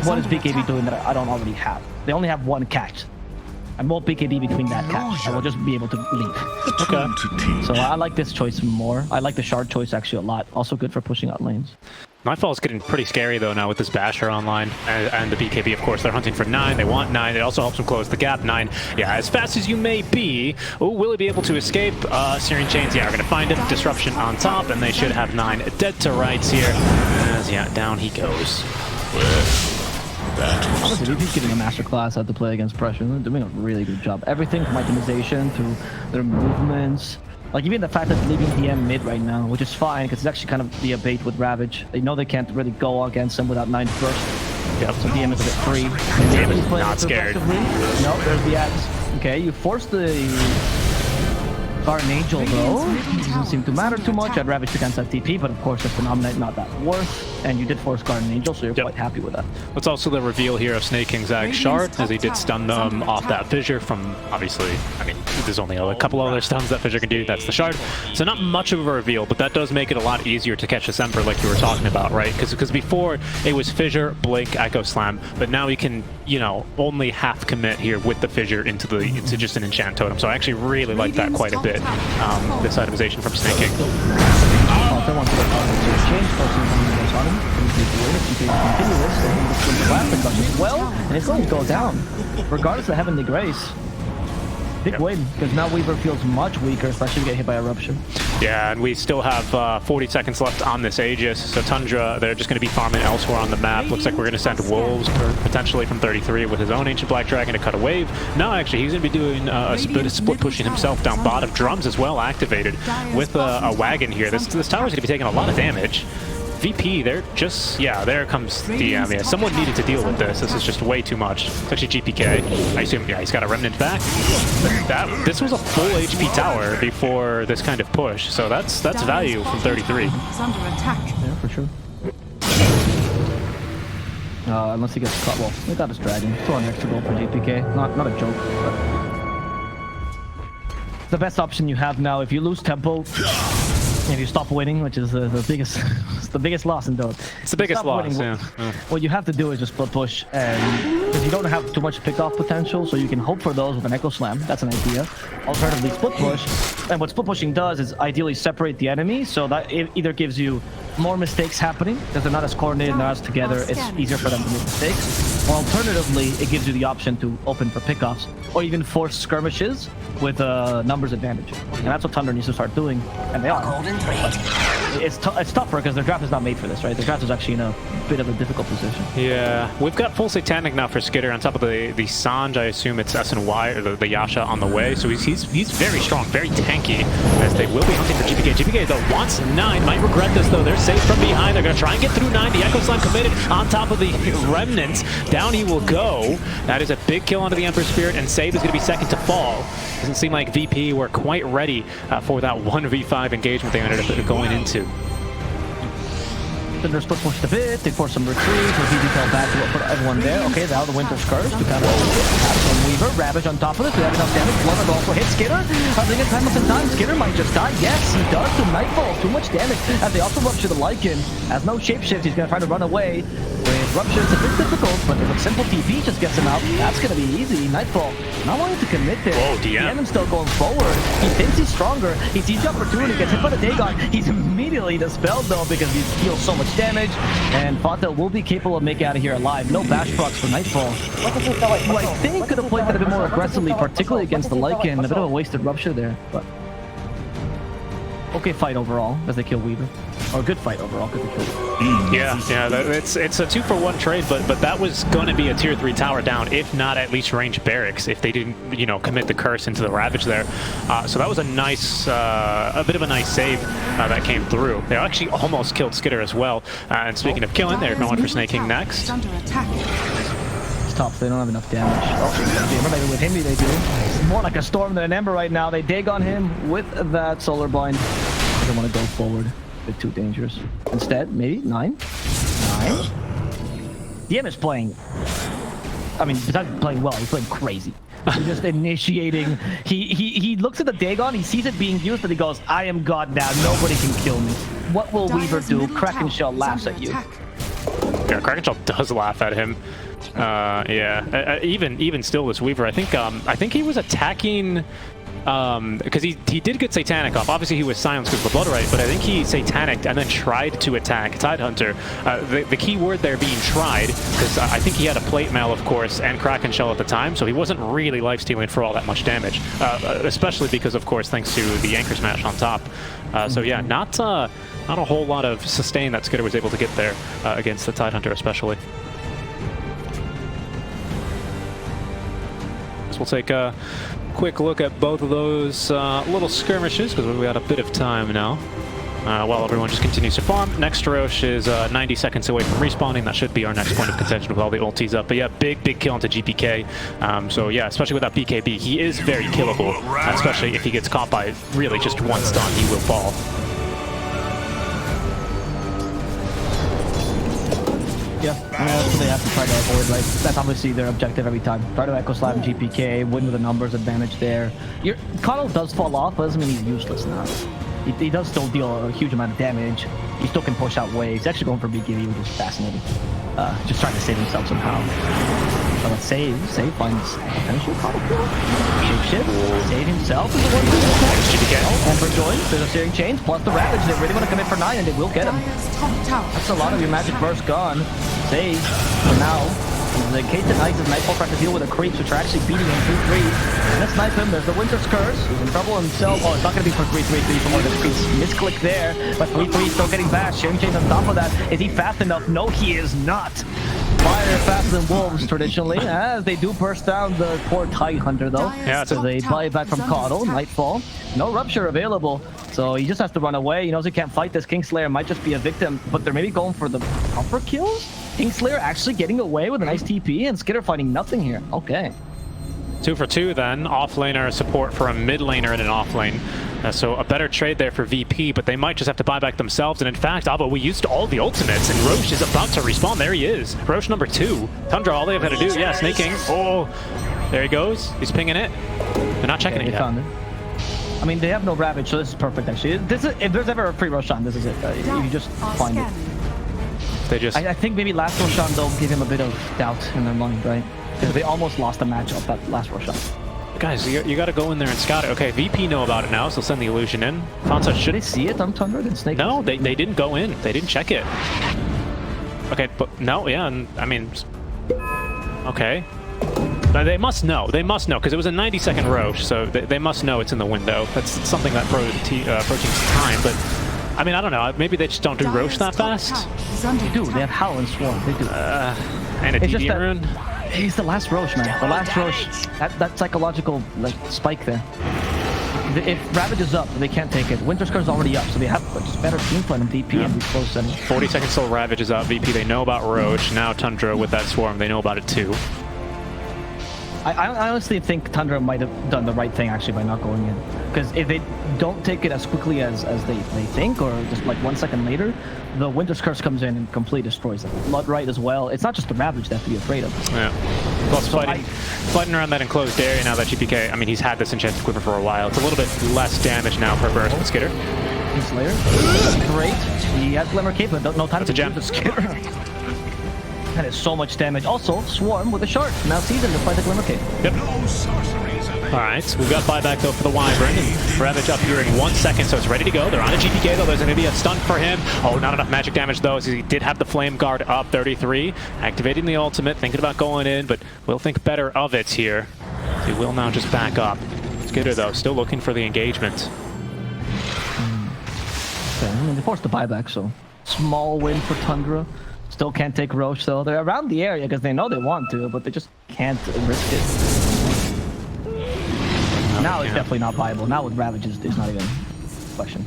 what is BKB doing that I don't already have? They only have one catch. I won't BKB between that catch. I will just be able to leave. Okay. So I like this choice more. I like the shard choice actually a lot. Also good for pushing out lanes. Nightfall is getting pretty scary though now with this Basher online and the BKB, of course. They're hunting for 9. They want 9. It also helps them close the gap. 9, yeah, as fast as you may be. Oh, will he be able to escape? Searing Chains, yeah, are going to find him. Disruption on top, and they should have 9 dead to rights here. As, yeah, down he goes. Honestly, VP's giving a masterclass how to play against pressure. They're doing a really good job. Everything from itemization to their movements. Like even the fact that they're leaving DM mid right now, which is fine because it's actually kind of be a bait with Ravage. They know they can't really go against them without 9 first. Yep. So DM is a bit free. DM is not scared. No, there's the ads. Okay, you force the Guardian Angel though. Doesn't seem to matter too much. I'd Ravage against that TP, but of course the Phenomenite not that worth. And you did force Guardian Angel, so you're quite happy with that. That's also the reveal here of Snake King's Ag Shard, as he did stun them off that Fissure from, obviously, I mean, there's only a couple other stuns that Fissure can do. That's the Shard. So not much of a reveal, but that does make it a lot easier to catch this Ember like you were talking about, right? Because before it was Fissure, Blink, Echo Slam, but now you can, you know, only half commit here with the Fissure into just an enchant totem. So I actually really like that quite a bit. This itemization from Snake King. Oh, if they want to change on him, well, and it's going to go down, regardless of Heavenly Grace. Big win, because now Weaver feels much weaker, especially if you get hit by Eruption. Yeah, and we still have 40 seconds left on this Aegis, so Tundra, they're just going to be farming elsewhere on the map. Looks like we're going to send Wolves, potentially from 33, with his own Ancient Black Dragon to cut a wave. No, actually, he's going to be doing a split pushing himself down bottom. Drums as well activated with a wagon here. This tower's going to be taking a lot of damage. VP, they're just, yeah, there comes DM. Yeah, someone needed to deal with this. This is just way too much. It's actually GPK. I assume, yeah, he's got a Remnant back. This was a full HP tower before this kind of push, so that's value from 33. It's under attack. Yeah, for sure. Unless he gets caught, well, they got his dragon. Still an extra gold for GPK. Not a joke, but the best option you have now. If you lose tempo, if you stop winning, which is the biggest, it's the biggest loss in Dota. It's the biggest loss. Winning, Yeah. What you have to do is just split push, and because you don't have too much pick off potential, so you can hope for those with an Echo Slam. That's an idea. Alternatively, split push, and what split pushing does is ideally separate the enemy, so that it either gives you more mistakes happening because they're not as coordinated, not as together. It's easier for them to make mistakes. Or alternatively, it gives you the option to open for pickoffs or even force skirmishes with numbers advantage. And that's what Tundra needs to start doing, and they are. It's tougher because their draft is not made for this, right? The draft is actually in a bit of a difficult position. Yeah, we've got full Satanic now for Skitter on top of the Sanj. I assume it's SNY or the Yasha on the way. So he's very strong, very tanky, as they will be hunting for GPK. GPK though wants 9, might regret this though. They're safe from behind. They're gonna try and get through 9. The Echo Slam committed on top of the Remnants. Down he will go. That is a big kill onto the Ember Spirit, and Save is gonna be second to fall. Doesn't seem like VP were quite ready for that 1v5 engagement they ended up going into. Thunder split pushed a bit. They force some retreat. With VP fell back to put everyone there. Okay, now the Winter's Curse to kind of have some Weaver. Ravage on top of this. We have enough damage. Blood also hit Skitter. I think it's time in time. Skitter might just die. Yes, he does to Nightfall. Too much damage. As they also rupture the Lycan. Has no shapeshift. He's going to try to run away. With Rupture, it's a bit difficult, but with a simple TP just gets him out. That's going to be easy. Nightfall not wanting to commit there. Whoa, DM. Is still going forward. He thinks he's stronger. He sees the opportunity, gets hit by the Dagon. He's immediately dispelled though because he deals so much damage. And kotl will be capable of making out of here alive. No bash procs for Nightfall. Who I think could have played that a bit more aggressively, particularly against the Lycan. A bit of a wasted Rupture there, but okay fight overall as they kill Weaver. Or good fight overall because they kill Weaver. Yeah, it's a 2-for-1 trade, but that was going to be a tier 3 tower down, if not at least range barracks, if they didn't, you know, commit the curse into the Ravage there. So that was a nice, a bit of a nice save that came through. They actually almost killed Skitter as well. And speaking of killing, they're going for snaking next. Under attack. It's tough. They don't have enough damage. Oh, maybe with Himmy they do. It's more like a Storm than an Ember right now. They dig on him with that Solar Bind. They don't want to go forward. Bit too dangerous. Instead, maybe 9. DM is playing. I mean, besides playing well, he's playing crazy. He's just initiating. He looks at the Dagon, he sees it being used, and he goes, "I am God now. Nobody can kill me." What will Weaver do? Kraken Shell laughs at you. Yeah, Kraken Shell does laugh at him. Even still, this Weaver, I think he was attacking. Because he did get Satanic off. Obviously, he was silenced because of the Blood Right, but I think he Satanicked and then tried to attack Tidehunter. The key word there being tried, because I think he had a Plate Mail, of course, and Kraken Shell at the time, so he wasn't really lifestealing for all that much damage, especially because, of course, thanks to the Anchor Smash on top. So yeah, not a whole lot of sustain that Skitter was able to get there against the Tidehunter, especially. So we'll take a quick look at both of those little skirmishes because we got a bit of time now. While everyone just continues to farm. Next Roche is 90 seconds away from respawning. That should be our next point of contention with all the ultis up. But yeah, big kill into GPK. So yeah, especially without BKB, he is very killable. Especially if he gets caught by really just one stun, he will fall. Yeah, that's what they have to try to avoid, right? That's obviously their objective every time. Try to Echo Slap GPK, win with a numbers advantage there. kotl does fall off, but doesn't mean he's useless now. He does still deal a huge amount of damage. He still can push out waves. He's actually going for BKB, which is fascinating. Just trying to save himself somehow. So let's save finds potential kotl kill. Shapeshift, save himself is the one who's attack. Oh, Ember joins, there's a Searing Chains, plus the Ravage. They really want to commit for 9 and they will get him. That's a lot of your magic burst gone. Save for now. The case denies his Nightfall trying to deal with the creeps, which are actually beating him 3-3. And let's snipe him. There's the Winter's Curse. He's in trouble himself. Oh, it's not going to be for 3-3-3 for one of the creeps. Misclick there, but 3-3 still getting bashed. Sharing Chains on top of that. Is he fast enough? No, he is not. Fire faster than wolves traditionally, as they do burst down the poor Tidehunter though. Yeah, so they buy back from kotl. Nightfall. No Rupture available. So he just has to run away. He knows he can't fight this. Kingslayer might just be a victim, but they're maybe going for the proper kills? Kingslayer actually getting away with a nice TP, and Skitter finding nothing here. Okay. 2 for 2 then. Offlaner support for a mid laner in an offlane. So a better trade there for VP, but they might just have to buy back themselves. And in fact, Abo, we used all the ultimates, and Roche is about to respawn. There he is. Roche number 2. Tundra, all they have had to do, yeah, snaking. Oh, there he goes. He's pinging it. They're not checking it yet. I mean, they have no Ravage, so this is perfect, actually. This is, if there's ever a free Roshan, this is it. You just find it. They just... I think maybe last Roshan, they'll give him a bit of doubt in their mind, right? Because they almost lost the match off that last Roshan. Guys, you got to go in there and scout it. Okay, VP know about it now, so send the illusion in. Fonsa should... Did they see it on Tundra? Did Snake? No, they didn't go in. They didn't check it. Okay, but no, yeah, and I mean... Okay. But they must know. They must know, because it was a 90-second Roche, so they must know it's in the window. That's something that approaching time, but... I mean, I don't know. Maybe they just don't do Roche that fast? They do. They have Howl and Swarm. They do. And a DD rune? He's the last Roche, man. The last Roche. That psychological like spike there. If Ravage is up, they can't take it. Winter's Curse is already up, so they have just better team plan in DP and these close settings. 40 seconds till Ravage is up. VP, they know about Roche. Now Tundra with that Swarm, they know about it too. I honestly think Tundra might have done the right thing actually by not going in. Because if they don't take it as quickly as they think, or just like 1 second later, the Winter's Curse comes in and completely destroys them. Bloodright as well. It's not just the Ravage they have to be afraid of. Yeah. Plus fighting around that enclosed area now that GPK, I mean, he's had this enchanted quiver for a while. It's a little bit less damage now per burst with Skitter. Slayer. Great. He has Glimmer Cape, but no time to gem. use the Skitter. That is so much damage. Also, Swarm with a Shard. Now season to fight the Glimmer Cape. Yep. Alright, we've got buyback though for the Wyvern. And Ravage up here in 1 second, so it's ready to go. They're on a GPK though. There's going to be a stun for him. Oh, not enough magic damage though, as he did have the Flame Guard up 33. Activating the ultimate, thinking about going in, but will think better of it here. He will now just back up. Skitter though, still looking for the engagement. Okay, I mean, they forced the buyback, so small win for Tundra. Still can't take Roche though. They're around the area because they know they want to, but they just can't risk it. Now it's definitely not viable. Now with Ravage is not even a question.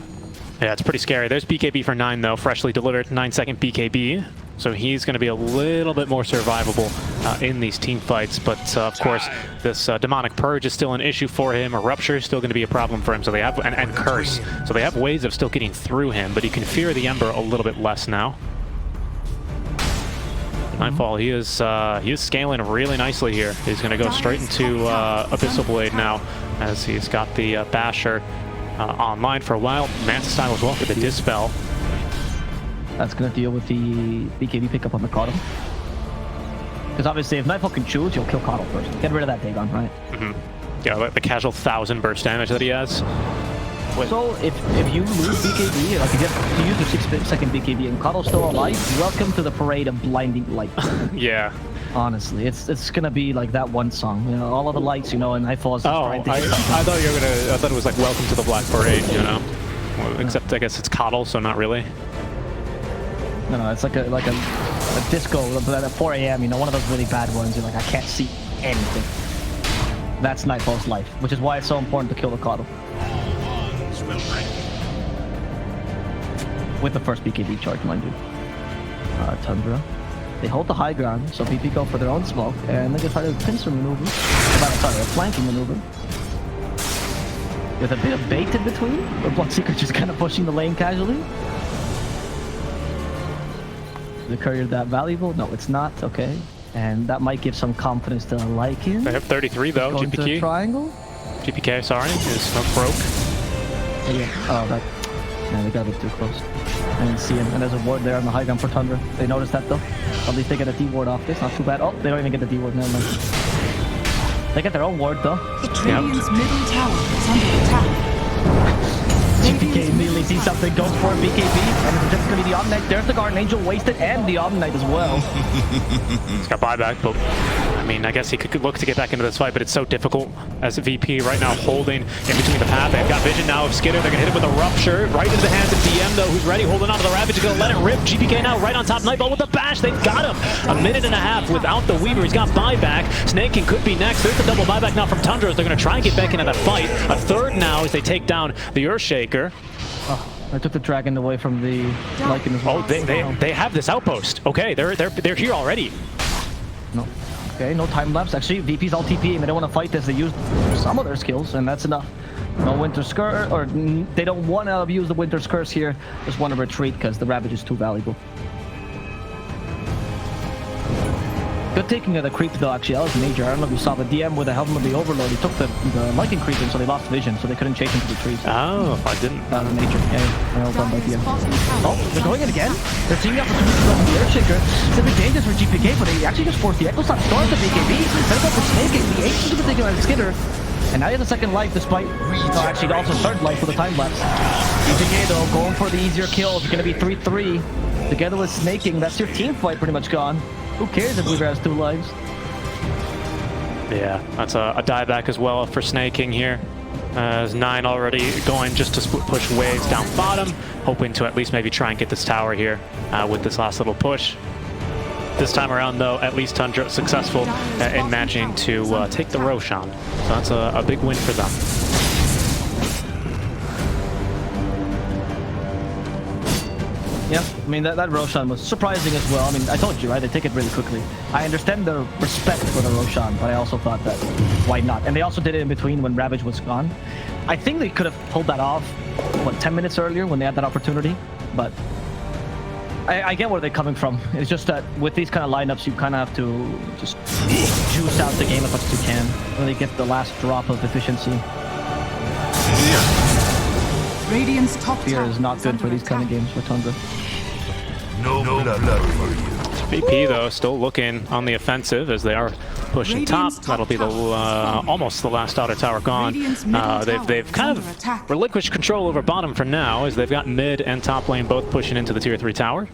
Yeah, it's pretty scary. There's BKB for 9 though, freshly delivered 9-second BKB. So he's going to be a little bit more survivable in these team fights. But of course, this Demonic Purge is still an issue for him. A Rupture is still going to be a problem for him. So they have and Curse. So they have ways of still getting through him, but he can fear the Ember a little bit less now. Nightfall, he is scaling really nicely here. He's going to go straight into Abyssal Blade now, as he's got the Basher online for a while. Mantis style as well for the Dispel. That's going to deal with the BKB pickup on the KotL. Because obviously, if Nightfall can choose, you'll kill KotL first. Get rid of that Dagon, right? Yeah, like the casual 1,000 burst damage that he has. So if you lose BKB, like if you have to use your 6-second BKB and KotL's still alive, welcome to the parade of blinding light. Yeah. Honestly, it's gonna be like that one song, you know, all of the lights, you know, and Nightfall is I thought you were gonna. I thought it was like Welcome to the Black Parade, you know. Well, except I guess it's KotL, so not really. No, it's like a disco at 4 a.m. You know, one of those really bad ones. You're like, I can't see anything. That's Nightfall's life, which is why it's so important to kill the KotL. With the first BKB charge, mind you. Tundra. They hold the high ground, so PP go for their own smoke, and they can try to pincer maneuver. Sorry, a flanking maneuver. With a bit of bait in between, the Bloodseeker just kind of pushing the lane casually. Is the courier that valuable? No, it's not. Okay. And that might give some confidence to Lycan. They have 33 though, Going GPK. to triangle? GPK, sorry, his smoke broke. Yeah. Oh, that. Yeah, they got a bit too close. I didn't see him. And there's a ward there on the high ground for Tundra. They noticed that though. At least they get a D ward off this. Not too bad. Oh, they don't even get the D ward. Never mind. They get their own ward though. Radiant's middle tower is under attack. GPK immediately sees something, goes for a BKB, and it's just gonna be the Omnight. There's the Guardian Angel wasted, and the Omnight as well. He's got buyback, but I mean, I guess he could look to get back into this fight, but it's so difficult as a VP right now holding in between the path. They've got vision now of Skitter. They're gonna hit it with a Rupture right into the hands of DM though, who's ready, holding on to the Ravage. He's gonna let it rip. GPK now right on top. Nightfall with the bash. They've got him. A minute and a half without the Weaver. He's got buyback. Snaking could be next. There's the double buyback now from Tundra. They're gonna try and get back into that fight. A third now as they take down the Earthshaker. Oh, I took the dragon away from the Lycan as well. Oh, they have this outpost. Okay, they're here already. No. Okay, no time lapse. Actually, VP's all TP and they don't want to fight this. They use some of their skills, and that's enough. No Winter's Curse, or they don't want to use the Winter's Curse here. Just want to retreat because the Ravage is too valuable. Good taking of the creep though, actually. That was major. I don't know if you saw the DM with the Helm of the Overlord. He took the Lycan creep in, so they lost vision, so they couldn't chase him to the trees. Oh, I didn't. That was major. Yeah, well done by DM. Oh, they're going in again. They're seeing the opportunity to go for the Earthshaker. It's a bit dangerous for GPK, but they actually just forced the Echo Slap Storm to BKB. They're going for Snaking. The H is going to take him out of Skitter. And now he has a second life despite... Oh, actually also third life with a time lapse. GPK though, going for the easier kills. It's going to be 3-3. Together with Snaking, that's your team fight pretty much gone. Who cares if Weaver has 2 lives? Yeah, that's a dieback as well for Snaking here. As 9 already going just to push waves down bottom, hoping to at least maybe try and get this tower here with this last little push. This time around though, at least Tundra successful in managing to take the Roshan. So that's a big win for them. Yeah, mean, that Roshan was surprising as well. I mean, I told you, right? They take it really quickly. I understand the respect for the Roshan, but I also thought that, why not? And they also did it in between when Ravage was gone. I think they could have pulled that off, what, 10 minutes earlier when they had that opportunity? But I get where they're coming from. It's just that with these kind of lineups, you kind of have to just juice out the game as much as you can. Really get the last drop of efficiency. Radiant's top Fear tower is not good for these kind of games for Tundra. No blood for you. VP though still looking on the offensive as they are pushing top. That'll be the almost the last outer tower gone. They've kind of relinquished control over bottom for now as they've got mid and top lane both pushing into the tier 3 tower.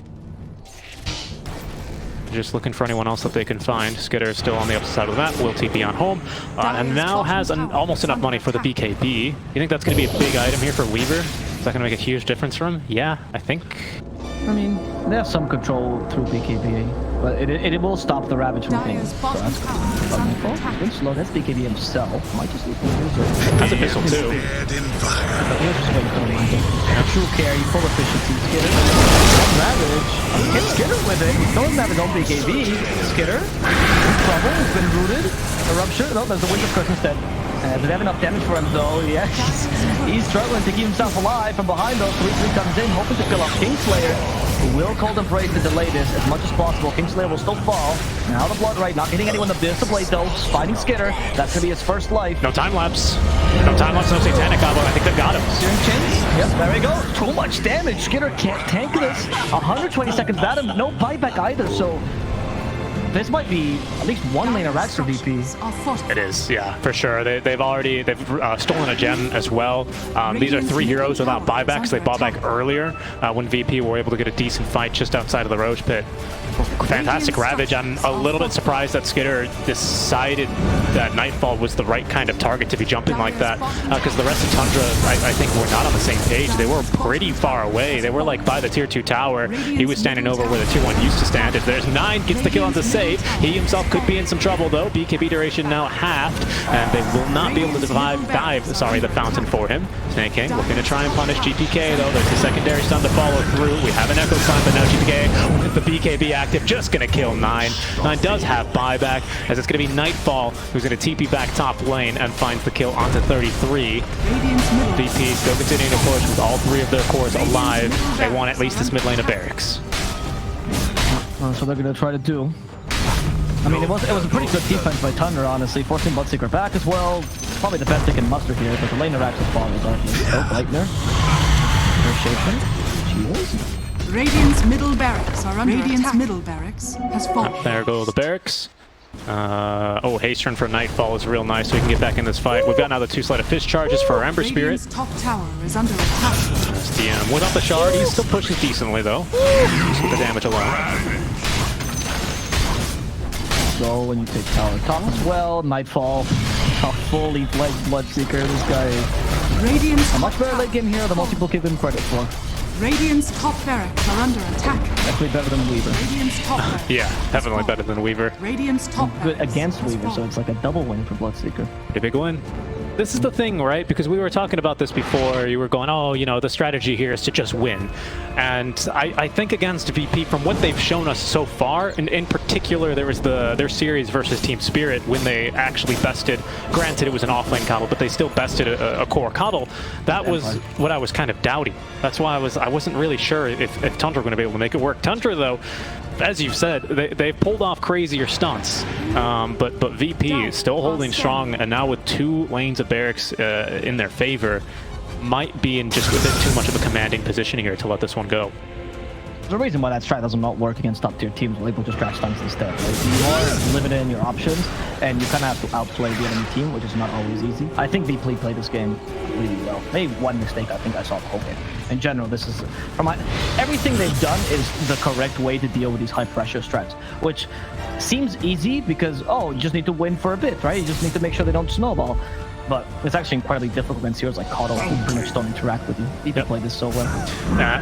Just looking for anyone else that they can find. Skitter is still on the opposite side of the map. Will TP on home. And now has almost enough money for the BKB. You think that's going to be a big item here for Weaver? Is that going to make a huge difference for him? Yeah, I think. I mean, they have some control through BKB, but it will stop the Ravage from ping. So that's good. He's been slow. That's BKB himself. Might just leave him. Has a pistol too. But he'll just wait for the true carry, full efficiency. Skitter. Ravage. Hit Skitter with it. He doesn't have his own BKB. Skitter. In trouble. He's been rooted. Eruption. No, there's the Winter Curse instead. Do they have enough damage for him though? Yeah, he's struggling to keep himself alive from behind though. 3-3 comes in, hoping to kill off Kingslayer, who will call the break to delay this as much as possible. Kingslayer will still fall. Now the Blood Right, not getting anyone to blade though. Finding Skitter, that's gonna be his first life. No time lapse. No time lapse, no Satanic combo. I think they've got him. Steering chins. Yep, there we go. Too much damage. Skitter can't tank this. 120 seconds at him, no buyback either, so this might be at least one lane of racks for VP. It is, yeah, for sure. They've stolen a gem as well. These are 3 heroes without buybacks. They bought back earlier when VP were able to get a decent fight just outside of the Roach Pit. Fantastic Ravage. I'm a little bit surprised that Skitter decided that Nightfall was the right kind of target to be jumping like that, because the rest of Tundra, I think, were not on the same page. They were pretty far away. They were like by the tier 2 tower. He was standing over where the tier 1 used to stand. If there's 9, gets the kill on the save. He himself could be in some trouble though. BKB duration now halved, and they will not be able to dive the fountain for him. Snake King looking to try and punish GPK though. There's a secondary stun to follow through. We have an Echo Stun, but now GPK with the BKB active, just gonna kill 9. 9 does have buyback, as it's gonna be Nightfall who's gonna TP back top lane and finds the kill onto 33. VP still continuing to push with all 3 of their cores alive. They want at least this mid lane of barracks. So they're gonna try to do. I mean, it was a pretty good defense by Tundra, honestly, forcing Bloodseeker back as well. Probably the best they can muster here, but the laner acts as follows, aren't they? Oh, Lightner. Shaken. Radiant's middle barracks are under attack. Middle barracks has fallen. There go the barracks. Haste turn for Nightfall is real nice, so we can get back in this fight. We've got now the 2 sleight of fist charges for our Ember Spirit. Radiant's top tower is under attack. DM without the shard, he's still pushing decently though. Just with the damage alone. So when you take tower top as well, Nightfall, a fully fledged Bloodseeker. This guy is a much better late game here. The most people give him credit for. Radiant's top barracks are under attack. Definitely better than Weaver. Radiant's top barracks. Yeah, definitely better than Weaver. Radiant's top good barracks against Weaver, so it's like a double win for Bloodseeker. Pretty big win. This is the thing, right? Because we were talking about this before. You were going, oh, you know, the strategy here is to just win. And I think against VP, from what they've shown us so far, and in particular, there was their series versus Team Spirit when they actually bested. Granted, it was an offlane kotl, but they still bested a core kotl. That was what I was kind of doubting. That's why I wasn't really sure if Tundra were going to be able to make it work. Tundra, though, as you've said, they've pulled off crazier stunts, but VP is still holding strong, and now with 2 lanes of barracks in their favor, might be in just a bit too much of a commanding position here to let this one go. There's a reason why that strat does not work against top tier teams where they just drag stuns instead. Right? You are limited in your options, and you kind of have to outplay the enemy team, which is not always easy. I think VP played this game really well. Maybe one mistake I think I saw the whole game. In general, this is everything they've done is the correct way to deal with these high pressure strats, which seems easy because you just need to win for a bit, right? You just need to make sure they don't snowball. But it's actually incredibly difficult against heroes like kotl, who pretty much don't interact with you. VP played this so well.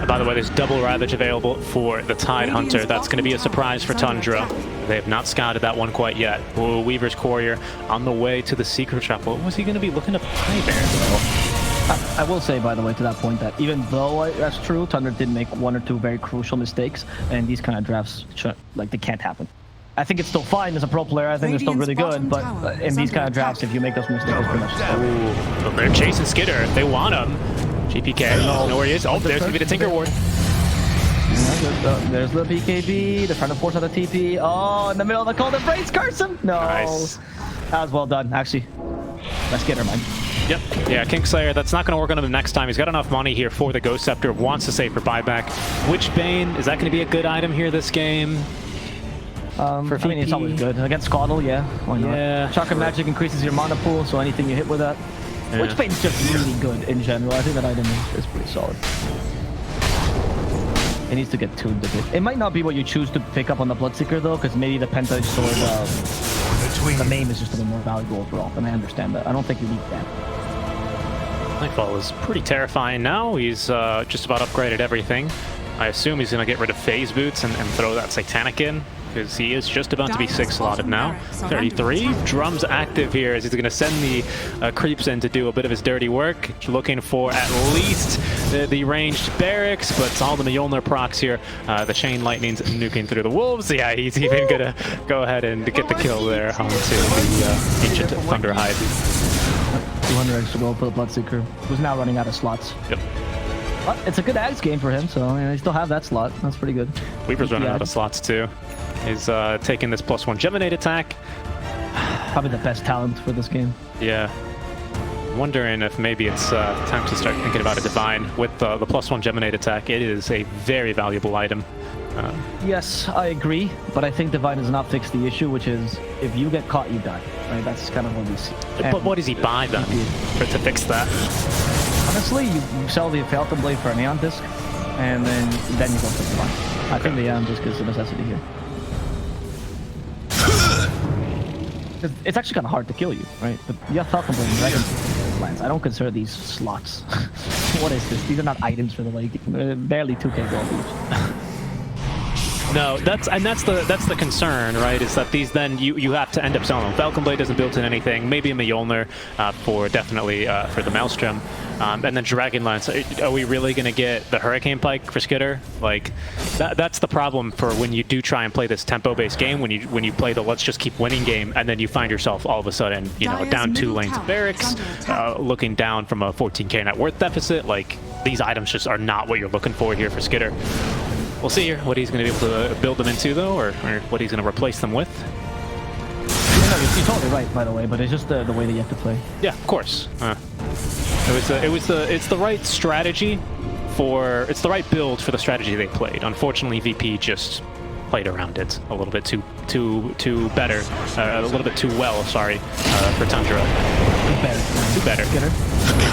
By the way, there's double Ravage available for the Tide Hunter. That's going to be a surprise for Tundra. They have not scouted that one quite yet. Weaver's Courier on the way to the secret trap. What was he going to be looking to buy there, though? I will say, by the way, to that point, that even though that's true, Tundra did make 1 or 2 very crucial mistakes, and these kind of drafts, like, they can't happen. I think it's still fine as a pro player. I think they're still really good, but in these kind of drafts, if you make those mistakes, it's pretty much Ooh, they're chasing Skitter. They want him. GPK, know where he is. Oh, there's going to be the Tinker Ward. Yeah, there's the BKB. They're trying to force out the TP. Oh, in the middle of the cold embrace, curse him. No. Nice. That was well done, actually. Let's get her, man. Yep. Yeah, Kingslayer, that's not going to work on him next time. He's got enough money here for the Ghost Scepter. Wants to save for buyback. Witchbane, is that going to be a good item here this game? I mean, it's always good. Against kotl, yeah. Why not? Yeah. Chakra Magic increases your mana pool, so anything you hit with that. Yeah. Witchbane's just really good in general. I think that item is pretty solid. It needs to get tuned a bit. It might not be what you choose to pick up on the Bloodseeker, though, because maybe the Penta Sword, the name is just a bit more valuable overall, and I understand that. I don't think you need that. Nightfall is pretty terrifying now. He's just about upgraded everything. I assume he's going to get rid of Phase Boots and throw that Satanic in, because he is just about to be 6-slotted now. 33. Drums active here as he's going to send the creeps in to do a bit of his dirty work. Looking for at least the ranged barracks, but it's all the Mjolnir procs here. The Chain Lightning's nuking through the Wolves. Yeah, he's even going to go ahead and get the kill there onto the Ancient Thunderhide. 200 extra gold for the Bloodseeker, who's now running out of slots. Yep. But it's a good Axe game for him, so they still have that slot. That's pretty good. Weaver's running out of slots too. He's taking this +1 Geminate attack. Probably the best talent for this game. Yeah. Wondering if maybe it's time to start thinking about a Divine. With the +1 Geminate attack, it is a very valuable item. Yes, I agree, but I think Divine does not fix the issue, which is if you get caught, you die. Right? That's kind of what we see. But what does he buy then to fix that? Honestly, you sell the Falcon Blade for an Aeon Disc, and then you go for Divine. I think the Aeon Disc is a necessity here. It's actually kind of hard to kill you, right? But you have Falcon Blade and Dragon Lance. I don't consider these slots. What is this? These are not items for the league. Barely 2k gold each. No, that's the concern, right? Is that these then you have to end up selling them. Falcon Blade isn't built in anything. Maybe a Mjolnir for the Maelstrom, and then Dragon Lance. Are we really gonna get the Hurricane Pike for Skitter? Like that's the problem for when you do try and play this tempo-based game. When you play the let's just keep winning game, and then you find yourself all of a sudden down 2 lanes of barracks, looking down from a 14k net worth deficit. Like these items just are not what you're looking for here for Skitter. We'll see here what he's going to be able to build them into, though, or what he's going to replace them with. You're totally right, by the way, but it's just the way that you have to play. Yeah, of course. It's the right strategy it's the right build for the strategy they played. Unfortunately, VP just played around it a little bit too better, a little bit too well. Sorry, for Tundra. Too better. Get her.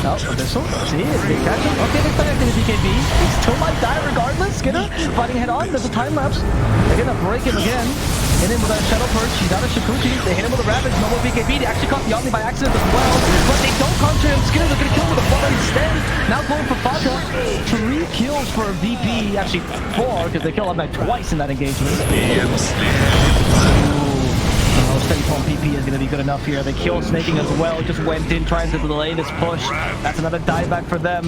Oh, Abyssal. See, they catch him. Okay, they're connecting the BKB. He still might die regardless. Skinner fighting head on. There's a time lapse. They're gonna break him again. Hit him with a Shadow Perch. He's out of Shikuchi. They hit him with a Ravage. No more BKB. They actually caught the Omni by accident as well. But they don't conjure him. Skinner, they're gonna kill him with a Flutter instead. Now going for Fata. 3 kills for VP. Actually 4, because they killed him like twice in that engagement. Steady Palm PP is going to be good enough here. They kill Snaking as well. Just went in trying to delay this push. That's another dieback for them.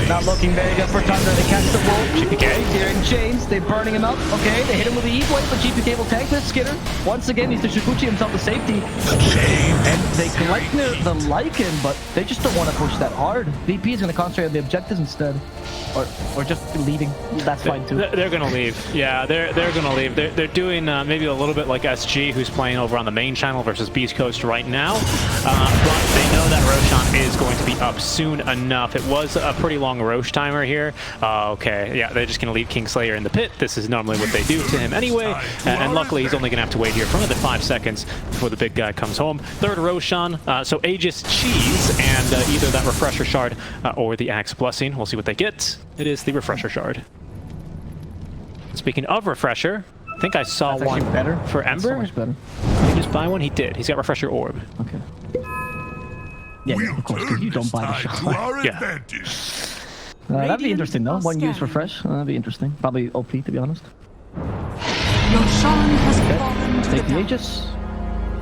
Not looking very good for Tundra. They catch the Wolf. GPK here in chains. They're burning him up. Okay, they hit him with the E-Blade, but GPK will tank this. Skinner once again needs to Shikuchi himself to safety. And they collect the Lycan, but they just don't want to push that hard. VP is going to concentrate on the objectives instead. Or just leading. That's fine too. They're going to leave. Yeah, they're going to leave. They're doing maybe a little bit like SG, who's playing over on the main channel versus Beast Coast right now. But they know that Roshan is going to be up soon enough. It was a pretty long Rosh timer here. Okay, yeah, they're just going to leave Kingslayer in the pit. This is normally what they do to him anyway. And luckily, he's only going to have to wait here for another 5 seconds before the big guy comes home. Third Roshan, so Aegis Cheese, and either that Refresher Shard or the Axe Blessing. We'll see what they get. It is the Refresher Shard. Speaking of Refresher, I think I saw one better for Ember. So much better. Did he just buy one? He did. He's got Refresher Orb. Okay. Yeah, of course, because you don't buy the shard. Yeah. That'd be interesting though. One use Refresh. That'd be interesting. Probably OP, to be honest. Roshan has fallen to Take the the Aegis.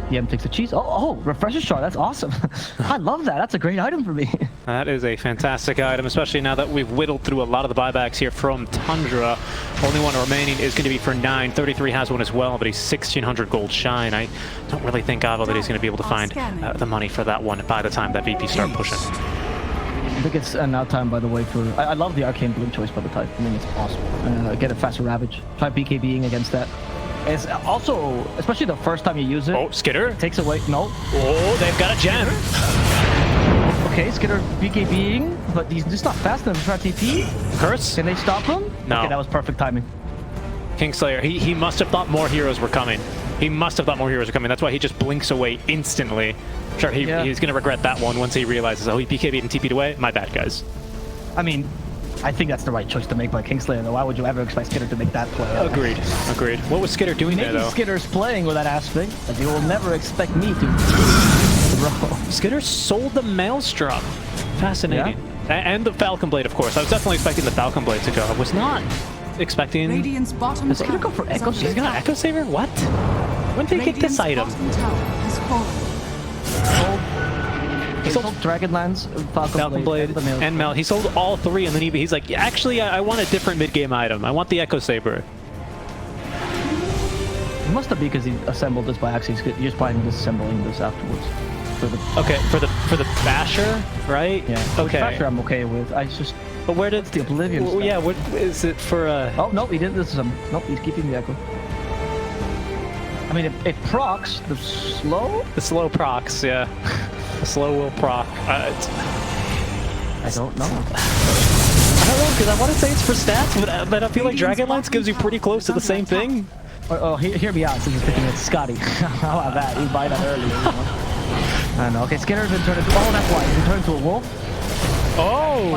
The M takes the cheese. Oh, Refresher Shard. That's awesome. I love that. That's a great item for me. That is a fantastic item, especially now that we've whittled through a lot of the buybacks here from Tundra. Only one remaining is going to be for 9. 33 has one as well, but he's 1,600 gold shy, and I don't really think Avo that he's going to be able to find the money for that one by the time that VP start pushing. I think it's now time, by the way, for... I love the Arcane Blink choice by the type. I think it's awesome. Get a faster Ravage. Try BKBing against that. It's also, especially the first time you use it... Oh, Skitter? It takes away... No. Oh, they've got a gem. Okay, Skitter BKBing, but he's just not fast enough to try TP. Curse? Can they stop him? No. Okay, that was perfect timing. Kingslayer, he must have thought more heroes were coming. He must have thought more heroes were coming. That's why he just blinks away instantly. Sure, he's going to regret that one once he realizes, oh, he BKB'd and TP'd away. My bad, guys. I mean, I think that's the right choice to make by Kingslayer, though. Why would you ever expect Skitter to make that play? Agreed. Agreed. What was Skitter doing there, though? Skitter's playing with that aspect, but you will never expect me to. Bro. Skitter sold the Maelstrom. Fascinating. Yeah. And the Falcon Blade, of course. I was definitely expecting the Falcon Blade to go. I was not expecting... Radiant's bottom Does Skitter go for Echo Saver? He's got Echo Saver? What? When did he get this item? He sold Dragonlance, Falcon Blade, and Mel. He sold all 3, and then he's like, actually, I want a different mid-game item. I want the Echo Saber. It must have been because he assembled this by accident. He's just probably disassembling this afterwards. Okay, for the Basher, right? Yeah. Okay. Basher I'm okay with. I just... But where did the Oblivion stuff. Yeah, what is it for... Oh, no, he didn't disassemble. Nope, he's keeping the Echo. I mean, it procs the slow? The slow procs, yeah. The slow will proc. I don't know. I don't know, because I want to say it's for stats, but I feel like Dragonlance gives you pretty close to the same thing. Oh, hear me out, since he's picking it Scotty. How about that? He buy that earlier. I don't know. Okay, Skitter's been turned into... Oh, that's why. He's been turned into a wolf. Oh!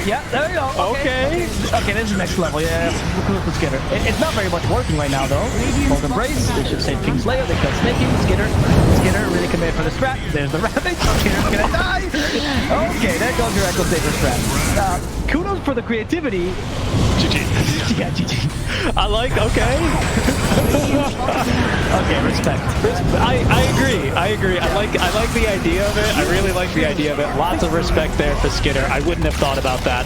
Yeah, there you go. Okay. Okay, this is next level. Yeah, look at Skitter. It's not very much working right now, though. Hold Embrace. They should save Kingslayer. They cut Snaking. Skitter really committed for the strat. There's the Ravage. Skitter's gonna die. Okay, there goes your Echo Saber strat. Kudos for the creativity. GG. Yeah, GG. I like, okay. Okay, respect. I agree. I like the idea of it. I really like the idea of it. Lots of respect there for Skitter. I wouldn't have thought about that.